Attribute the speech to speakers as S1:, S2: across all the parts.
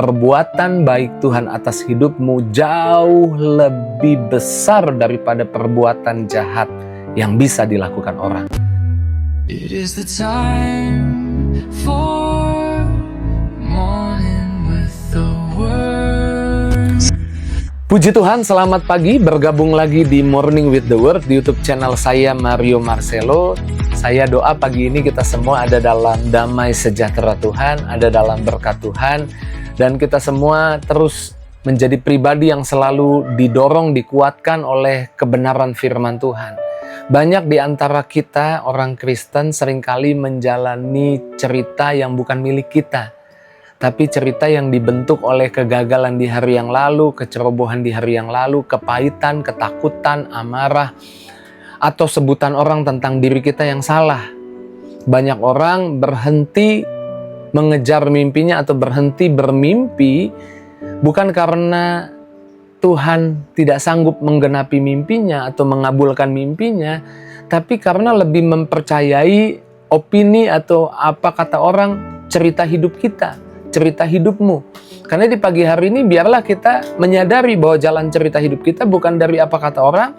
S1: perbuatan baik Tuhan atas hidupmu jauh lebih besar daripada perbuatan jahat yang bisa dilakukan orang.
S2: It is the time for morning with the word.
S1: Puji Tuhan, selamat pagi, bergabung lagi di Morning with the Word di YouTube channel saya, Mario Marcelo. Saya doa pagi ini kita semua ada dalam damai sejahtera Tuhan, ada dalam berkat Tuhan, dan kita semua terus menjadi pribadi yang selalu didorong, dikuatkan oleh kebenaran firman Tuhan. Banyak di antara kita, orang Kristen, seringkali menjalani cerita yang bukan milik kita, tapi cerita yang dibentuk oleh kegagalan di hari yang lalu, kecerobohan di hari yang lalu, kepahitan, ketakutan, amarah, atau sebutan orang tentang diri kita yang salah. Banyak orang berhenti mengejar mimpinya atau berhenti bermimpi bukan karena Tuhan tidak sanggup menggenapi mimpinya atau mengabulkan mimpinya, tapi karena lebih mempercayai opini atau apa kata orang, cerita hidup kita, cerita hidupmu. Karena di pagi hari ini biarlah kita menyadari bahwa jalan cerita hidup kita bukan dari apa kata orang,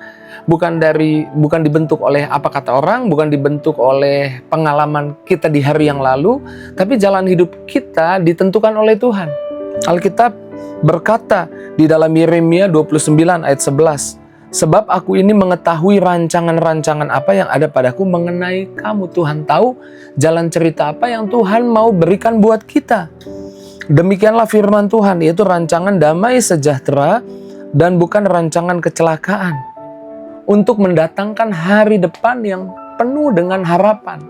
S1: bukan dibentuk oleh apa kata orang, bukan dibentuk oleh pengalaman kita di hari yang lalu, tapi jalan hidup kita ditentukan oleh Tuhan. Alkitab berkata di dalam Yeremia 29 ayat 11, sebab aku ini mengetahui rancangan-rancangan apa yang ada padaku mengenai kamu. Tuhan tahu jalan cerita apa yang Tuhan mau berikan buat kita. Demikianlah firman Tuhan, yaitu rancangan damai sejahtera dan bukan rancangan kecelakaan, untuk mendatangkan hari depan yang penuh dengan harapan.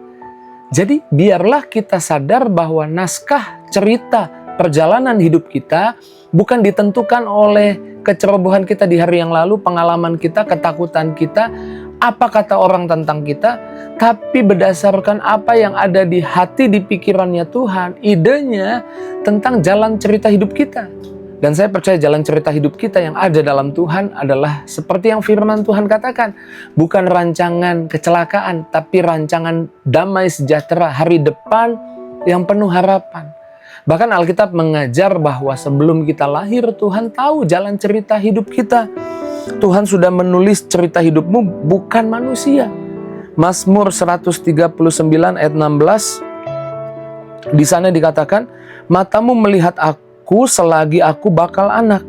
S1: Jadi biarlah kita sadar bahwa naskah cerita perjalanan hidup kita bukan ditentukan oleh kecerobohan kita di hari yang lalu, pengalaman kita, ketakutan kita, apa kata orang tentang kita, tapi berdasarkan apa yang ada di hati, di pikirannya Tuhan, idenya tentang jalan cerita hidup kita. Dan saya percaya jalan cerita hidup kita yang ada dalam Tuhan adalah seperti yang firman Tuhan katakan, bukan rancangan kecelakaan, tapi rancangan damai sejahtera, hari depan yang penuh harapan. Bahkan Alkitab mengajar bahwa sebelum kita lahir, Tuhan tahu jalan cerita hidup kita. Tuhan sudah menulis cerita hidupmu, bukan manusia. Mazmur 139 ayat 16, di sana dikatakan, matamu melihat aku selagi aku bakal anak,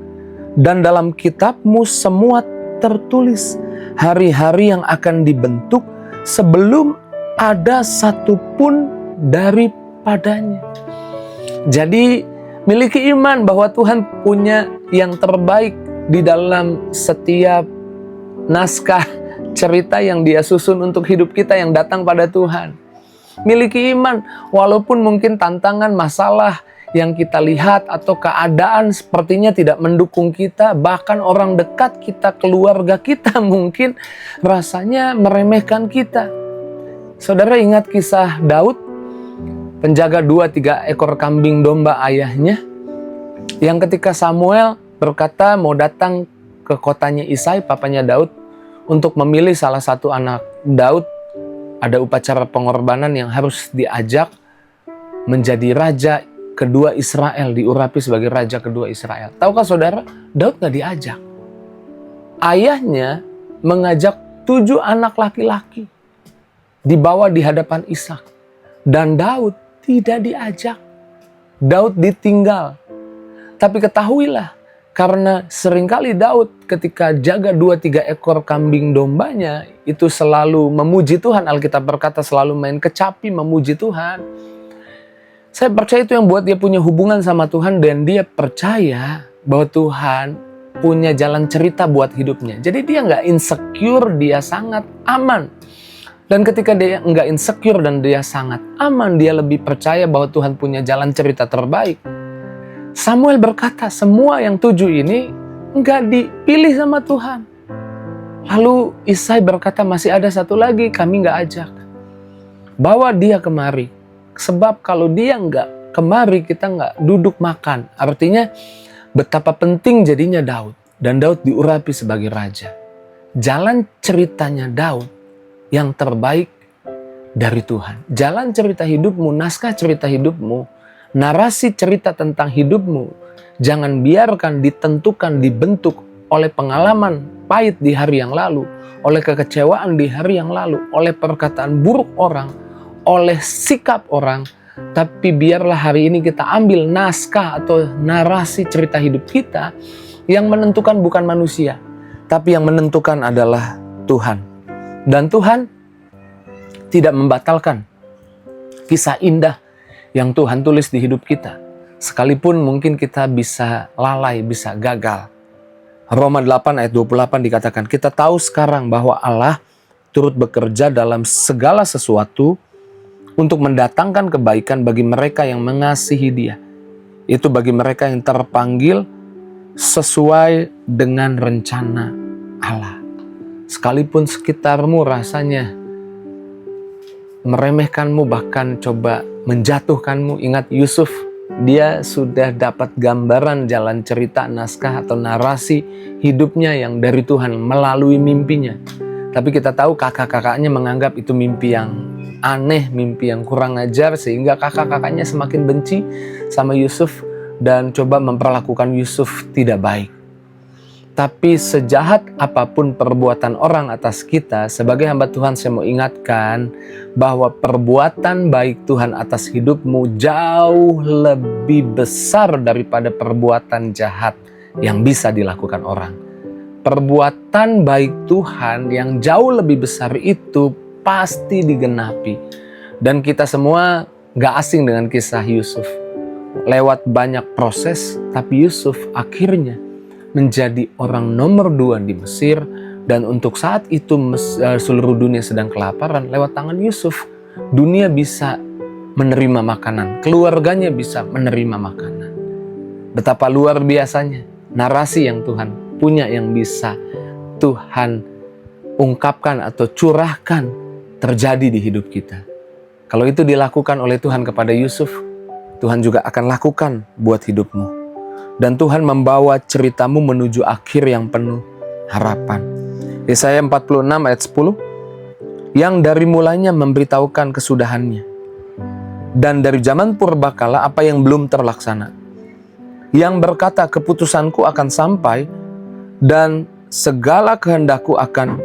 S1: dan dalam kitabmu semua tertulis hari-hari yang akan dibentuk sebelum ada satupun daripadanya. Jadi miliki iman bahwa Tuhan punya yang terbaik di dalam setiap naskah cerita yang Dia susun untuk hidup kita yang datang pada Tuhan. Miliki iman walaupun mungkin tantangan, masalah yang kita lihat atau keadaan sepertinya tidak mendukung kita, bahkan orang dekat kita, keluarga kita mungkin rasanya meremehkan kita. Saudara ingat kisah Daud, penjaga 2-3 ekor kambing domba ayahnya, yang ketika Samuel berkata mau datang ke kotanya Isai, papanya Daud, untuk memilih salah satu anak Daud, ada upacara pengorbanan yang harus diajak menjadi raja kedua Israel, diurapi sebagai raja kedua Israel. Tahukah saudara, Daud gak diajak. Ayahnya mengajak 7 anak laki-laki, dibawa di hadapan Ishak, dan Daud tidak diajak. Daud ditinggal. Tapi ketahuilah, karena seringkali Daud ketika jaga 2-3 ekor kambing dombanya, itu selalu memuji Tuhan. Alkitab berkata selalu main kecapi memuji Tuhan. Saya percaya itu yang buat dia punya hubungan sama Tuhan, dan dia percaya bahwa Tuhan punya jalan cerita buat hidupnya. Jadi dia nggak insecure, dia sangat aman. Dan ketika dia nggak insecure dan dia sangat aman, dia lebih percaya bahwa Tuhan punya jalan cerita terbaik. Samuel berkata, semua yang 7 ini nggak dipilih sama Tuhan. Lalu Isai berkata, masih ada satu lagi, kami nggak ajak. Bawa dia kemari. Sebab kalau dia nggak kemari, kita nggak duduk makan. Artinya betapa penting jadinya Daud. Dan Daud diurapi sebagai raja. Jalan ceritanya Daud yang terbaik dari Tuhan. Jalan cerita hidupmu, naskah cerita hidupmu, narasi cerita tentang hidupmu Jangan biarkan ditentukan, dibentuk oleh pengalaman pahit di hari yang lalu, oleh kekecewaan di hari yang lalu, oleh perkataan buruk orang, oleh sikap orang. Tapi biarlah hari ini kita ambil naskah atau narasi cerita hidup kita. Yang menentukan bukan manusia, tapi yang menentukan adalah Tuhan. Dan Tuhan tidak membatalkan kisah indah yang Tuhan tulis di hidup kita. Sekalipun mungkin kita bisa lalai, bisa gagal. Roma 8 ayat 28 dikatakan, kita tahu sekarang bahwa Allah turut bekerja dalam segala sesuatu untuk mendatangkan kebaikan bagi mereka yang mengasihi Dia. Itu bagi mereka yang terpanggil sesuai dengan rencana Allah. Sekalipun sekitarmu rasanya meremehkanmu, bahkan coba menjatuhkanmu. Ingat Yusuf, dia sudah dapat gambaran jalan cerita, naskah atau narasi hidupnya yang dari Tuhan melalui mimpinya. Tapi kita tahu kakak-kakaknya menganggap itu mimpi yang aneh, mimpi yang kurang ajar, sehingga kakak-kakaknya semakin benci sama Yusuf dan coba memperlakukan Yusuf tidak baik. Tapi sejahat apapun perbuatan orang atas kita, sebagai hamba Tuhan saya mau ingatkan bahwa perbuatan baik Tuhan atas hidupmu jauh lebih besar daripada perbuatan jahat yang bisa dilakukan orang. Perbuatan baik Tuhan yang jauh lebih besar itu pasti digenapi. Dan kita semua gak asing dengan kisah Yusuf. Lewat banyak proses, tapi Yusuf akhirnya menjadi orang nomor 2 di Mesir. Dan untuk saat itu seluruh dunia sedang kelaparan. Lewat tangan Yusuf, dunia bisa menerima makanan, keluarganya bisa menerima makanan. Betapa luar biasanya narasi yang Tuhan punya, yang bisa Tuhan ungkapkan atau curahkan terjadi di hidup kita. Kalau itu dilakukan oleh Tuhan kepada Yusuf, Tuhan juga akan lakukan buat hidupmu. Dan Tuhan membawa ceritamu menuju akhir yang penuh harapan. Yesaya 46 ayat 10. Yang dari mulanya memberitahukan kesudahannya. Dan dari zaman purbakala apa yang belum terlaksana. Yang berkata keputusanku akan sampai dan segala kehendakku akan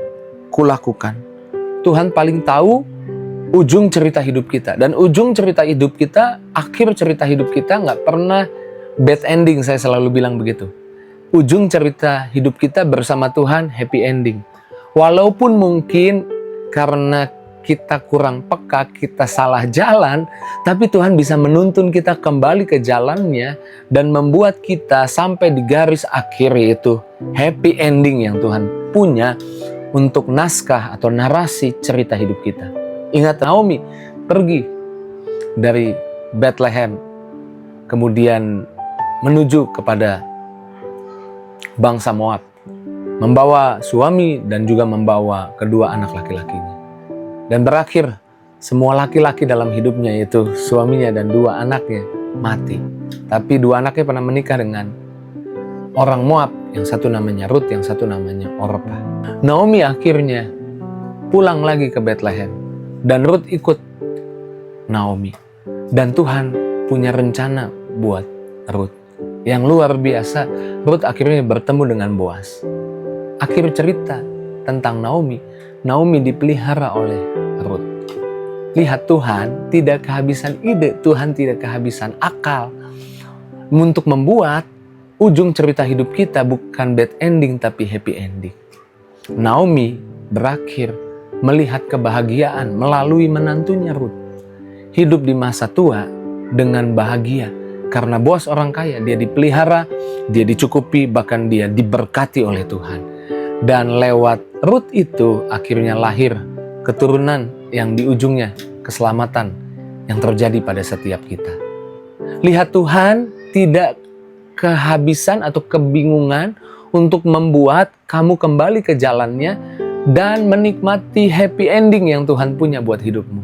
S1: kulakukan. Tuhan paling tahu ujung cerita hidup kita. Dan ujung cerita hidup kita, akhir cerita hidup kita gak pernah bad ending, saya selalu bilang begitu. Ujung cerita hidup kita bersama Tuhan happy ending. Walaupun mungkin karena kita kurang peka, kita salah jalan, tapi Tuhan bisa menuntun kita kembali ke jalannya dan membuat kita sampai di garis akhir, yaitu happy ending yang Tuhan punya untuk naskah atau narasi cerita hidup kita. Ingat Naomi pergi dari Bethlehem, kemudian menuju kepada bangsa Moab, membawa suami dan juga membawa kedua anak laki-lakinya. Dan berakhir semua laki-laki dalam hidupnya, yaitu suaminya dan 2 anaknya, mati. Tapi 2 anaknya pernah menikah dengan orang Moab, yang satu namanya Ruth, yang satu namanya Orpa. Naomi akhirnya pulang lagi ke Bethlehem dan Ruth ikut Naomi. Dan Tuhan punya rencana buat Ruth yang luar biasa. Ruth akhirnya bertemu dengan Boaz. Akhir cerita tentang Naomi, Naomi dipelihara oleh Ruth. Lihat, Tuhan tidak kehabisan ide, Tuhan tidak kehabisan akal untuk membuat ujung cerita hidup kita bukan bad ending tapi happy ending. Naomi berakhir melihat kebahagiaan melalui menantunya Ruth. Hidup di masa tua dengan bahagia. Karena Boaz orang kaya, dia dipelihara, dia dicukupi, bahkan dia diberkati oleh Tuhan. Dan lewat Ruth itu akhirnya lahir keturunan yang di ujungnya keselamatan yang terjadi pada setiap kita. Lihat, Tuhan tidak kehabisan atau kebingungan untuk membuat kamu kembali ke jalannya dan menikmati happy ending yang Tuhan punya buat hidupmu.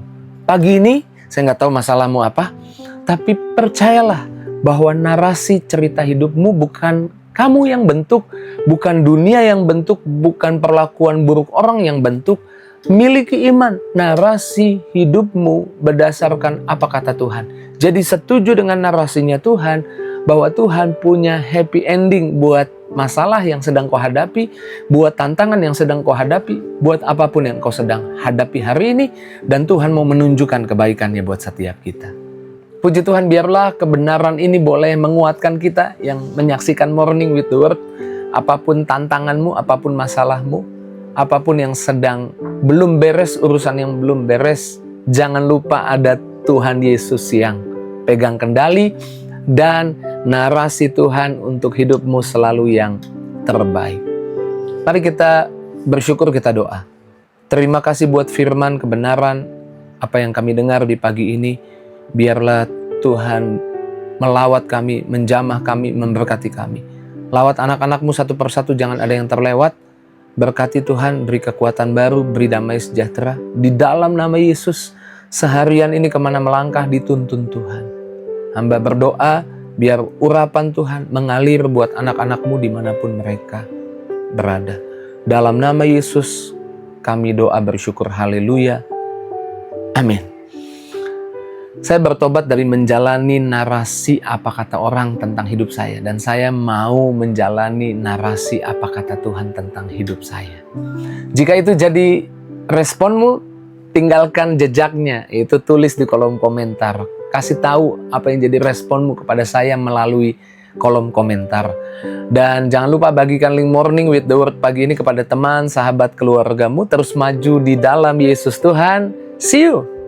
S1: Pagi ini, saya nggak tahu masalahmu apa, tapi percayalah bahwa narasi cerita hidupmu bukan kamu yang bentuk, bukan dunia yang bentuk, bukan perlakuan buruk orang yang bentuk. Miliki iman, narasi hidupmu berdasarkan apa kata Tuhan. Jadi setuju dengan narasinya Tuhan, bahwa Tuhan punya happy ending buat masalah yang sedang kau hadapi, buat tantangan yang sedang kau hadapi, buat apapun yang kau sedang hadapi hari ini, dan Tuhan mau menunjukkan kebaikannya buat setiap kita. Puji Tuhan, biarlah kebenaran ini boleh menguatkan kita yang menyaksikan Morning with the Word. Apapun tantanganmu, apapun masalahmu, apapun yang sedang belum beres, urusan yang belum beres, jangan lupa ada Tuhan Yesus yang pegang kendali, dan narasi Tuhan untuk hidupmu selalu yang terbaik. Mari kita bersyukur, kita doa. Terima kasih buat firman kebenaran, apa yang kami dengar di pagi ini. Biarlah Tuhan melawat kami, menjamah kami, memberkati kami. Lawat anak-anakmu satu persatu, jangan ada yang terlewat. Berkati Tuhan, beri kekuatan baru, beri damai sejahtera. Di dalam nama Yesus, seharian ini kemana melangkah dituntun Tuhan. Hamba berdoa, biar urapan Tuhan mengalir buat anak-anakmu dimanapun mereka berada. Dalam nama Yesus, kami doa bersyukur, haleluya, amin. Saya bertobat dari menjalani narasi apa kata orang tentang hidup saya, dan saya mau menjalani narasi apa kata Tuhan tentang hidup saya. Jika itu jadi responmu, tinggalkan jejaknya, itu tulis di kolom komentar. Kasih tahu apa yang jadi responmu kepada saya melalui kolom komentar. Dan jangan lupa bagikan link Morning with the Word pagi ini kepada teman, sahabat, keluargamu. Terus maju di dalam Yesus Tuhan. See you!